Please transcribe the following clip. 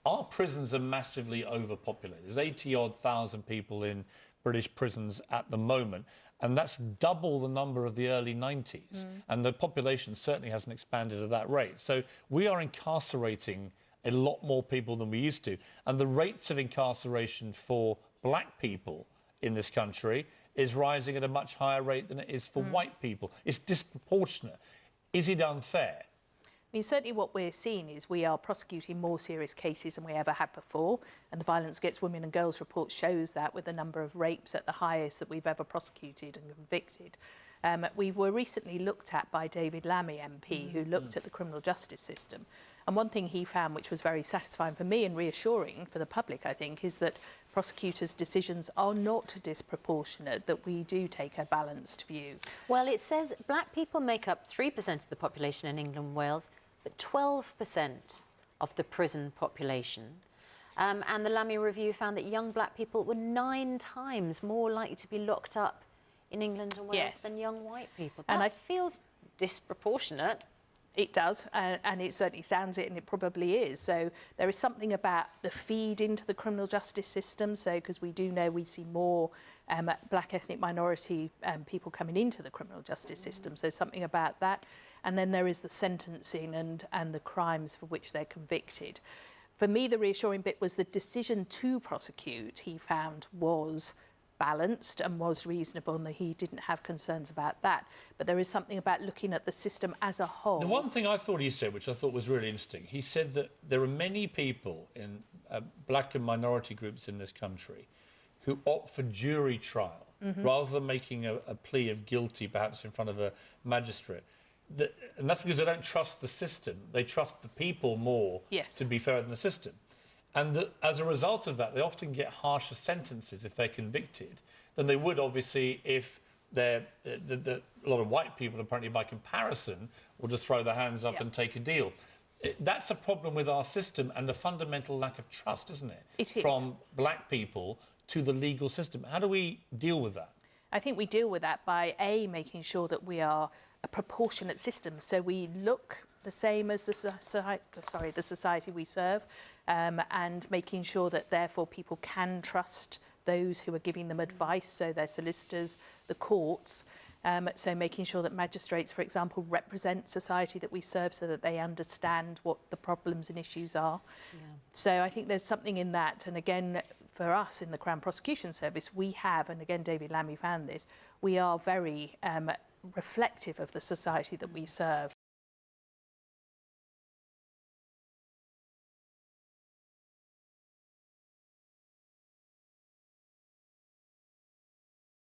Our prisons are massively overpopulated. There's 80-odd thousand people in British prisons at the moment, and that's double the number of the early 90s. And the population certainly hasn't expanded at that rate. So we are incarcerating a lot more people than we used to. And the rates of incarceration for black people in this country is rising at a much higher rate than it is for white people. It's disproportionate. Is it unfair? I mean, certainly what we're seeing is we are prosecuting more serious cases than we ever had before, and the Violence Against Women and Girls report shows that, with the number of rapes at the highest that we've ever prosecuted and convicted. We were recently looked at by David Lammy MP, who looked at the criminal justice system. And one thing he found, which was very satisfying for me and reassuring for the public, I think, is that prosecutors' decisions are not disproportionate, that we do take a balanced view. Well, it says black people make up 3% of the population in England and Wales, but 12% of the prison population. And the Lammy review found that young black people were 9 times more likely to be locked up in England and Wales than young white people. And that feels disproportionate. It does, and it certainly sounds it, and it probably is. So there is something about the feed into the criminal justice system. So because we do know we see more black ethnic minority people coming into the criminal justice system. So something about that. And then there is the sentencing and the crimes for which they're convicted. For me, the reassuring bit was the decision to prosecute, he found, was balanced and was reasonable, and that he didn't have concerns about that. But there is something about looking at the system as a whole. The one thing I thought he said, which I thought was really interesting, he said that there are many people in black and minority groups in this country who opt for jury trial rather than making a plea of guilty, perhaps in front of a magistrate. And that's because they don't trust the system. They trust the people more to be fairer than the system. And as a result of that, they often get harsher sentences if they're convicted than they would, obviously, if they're... a lot of white people, apparently, by comparison, will just throw their hands up and take a deal. That's a problem with our system and a fundamental lack of trust, isn't it? It is. From black people to the legal system. How do we deal with that? I think we deal with that by, A, making sure that we are a proportionate system. So we look the same as the society we serve, and making sure that therefore people can trust those who are giving them advice, so their solicitors, the courts. So making sure that magistrates, for example, represent society that we serve so that they understand what the problems and issues are. So I think there's something in that. And again, for us in the Crown Prosecution Service, we have, and again David Lammy found this, we are very reflective of the society that we serve.